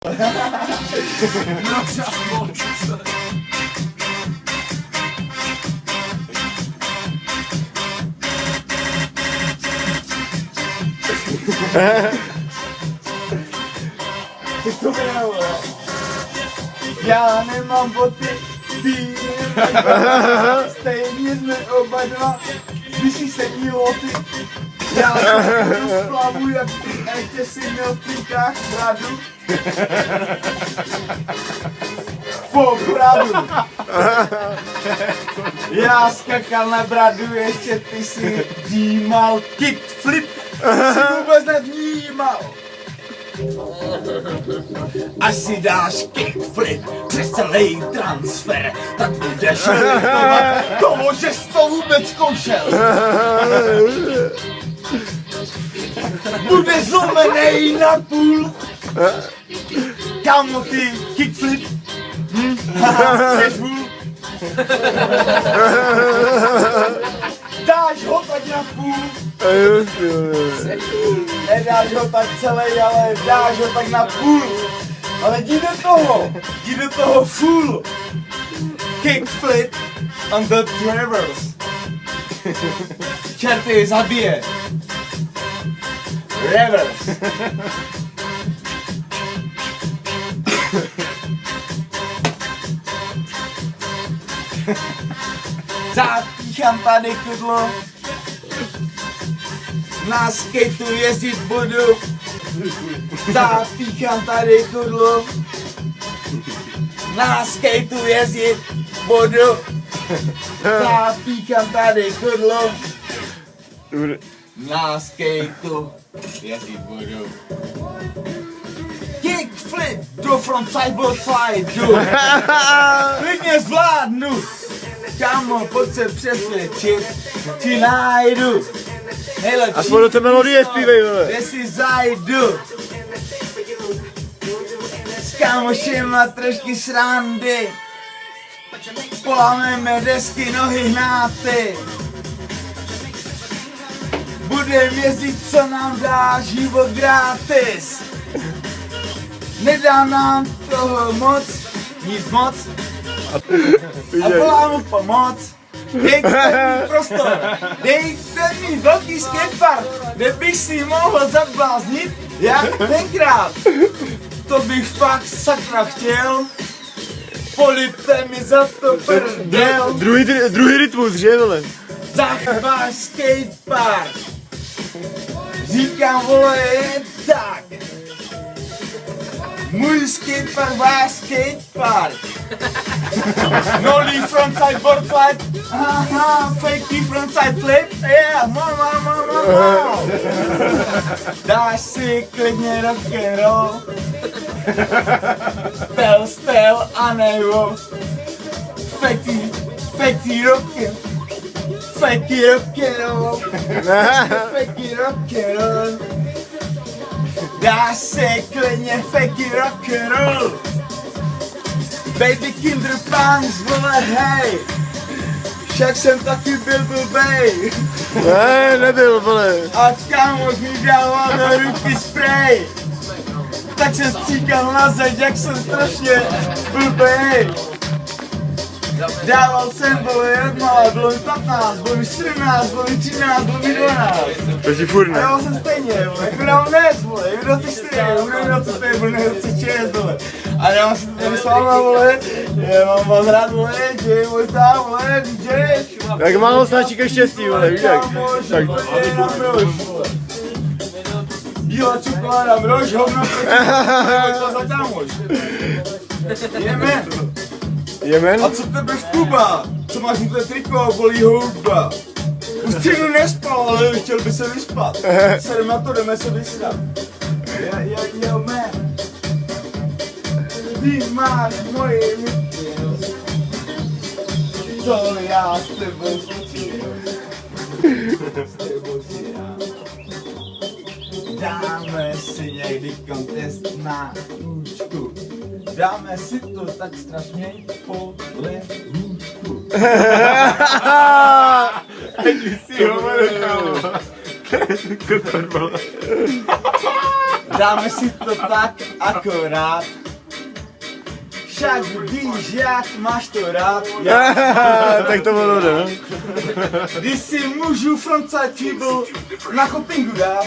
To bylo. Já nemám boty, ty stejně jsme oba dva, když se díloty. Já jsem splavu jak ty, a ještě si měl v plíkách bradu. Popravdu. Já skakal na bradu, ještě ty si vnímal kickflip. Jsi vůbec nevnímal. Až si dáš kickflip přes celý transfer, tak budeš litovat toho, že jsi to vůbec zkoušel. Budeš zlomenej na půl. Kámo, ty kickflip. Jseš vůl. Dáš ho tak na půl. Nedáš ho tak celý, ale dáš ho tak na půl. Ale jdi do toho full. Kickflip on the traverse. Čerty zabije. Reverse. Zapíchám tady kudlo. Na skateu jezdit budu. Zapíchám tady kudlo. Na skateu jezdit budu. Zapíchám tady kudlo. Na skateu jezdit budu. Kickflip, do frontside, boardside, do. Klidně zvládnu. Kámo, pojď se přesvědčit, ti najdu. Nejlepší. Aspoň do té melodie zpívej, vole. Kde si zajdu. S kámošima trošky srandy. Polámeme desky, nohy hnáty. Budem jezdit, co nám dá život gratis. Nedá nám toho moc, nic moc. A volám mu pomoc. Dejte mi prostor, dejte mi velký skatepark, kde bych si mohl zabláznit jak tenkrát. To bych fakt sakra chtěl. Polipte mi za to prdel. Druhý rytmus, že vole? Zachváš skatepark. Říkám, vole, je tak. Můj skatepark, váš skatepark. Nolí frontside, boardside. Aha, fakey frontside flip. Yeah, mama. Dáš si klidně rock'n'roll. Stel a nebo. Fakey rock'n'roll. Fakey rock'n'roll. Fakey rock'n'roll. Dá se klidně fakey rock'n'roll. Baby Kinder Punks, vole, hej. Však jsem taky byl blbej. Ne, nebyl, vole. A kámoš mi dával do ruky spray. Tak jsem stříkal na zeď, jak jsem strašně blbej. Dával jsem, vole, jak malé, bylo mi 15, bylo mi 17, bylo mi 13, bylo mi 12. Takže furt ne. A já jsem stejně, vole, jako dám dnes, vole, jako 24, jako 25, byl 26, vole. A já jsem tady s váma, vole, já mám vás rád, vole, DJ, Vojta, vole, DJ. Jak málo snáčíka štěstí, vole, víš jak? Tak. Bílá čokoláda, brož, hovno, Vojta za kámoš. Jdeme. Jemen? A co tebe v Kuba? Co máš na té triko, bolí houba? Už středu nespal, ale chtěl by se vyspat. Sedem na to, jdeme se vystat. Jo, man. Ty máš moje myky. Co já s tebou zčinu. S tebou si já. Dáme si někdy kontest na účku. Dáme si to tak strašně podle hůčku. Ať si ho kámo. dáme si to tak akorát. Však víš, jak máš to rád. Tak to bylo, no. Když si můžu frontside treble na kopingu dát.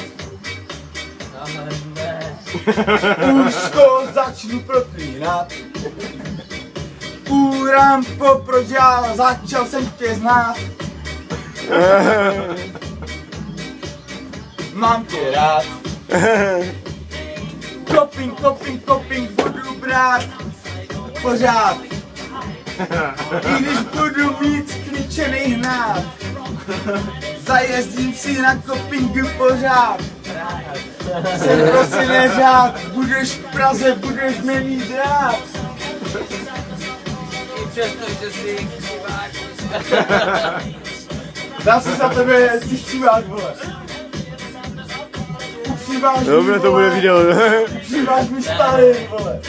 Už to začnu proklínat. U rampo prodělal, začal jsem tě znát. Mám tě rád. Koping, budu brát pořád. I když budu víc klíčený hnát. Zajezdím si na kopingu pořád. Jsem prostě neřád, budeš v Praze, budeš mě mít rád. Dám si za tebe, si všíváš, vole. Všíváš mi, Dobře, to bude vole. video. Všíváš mi starý, vole.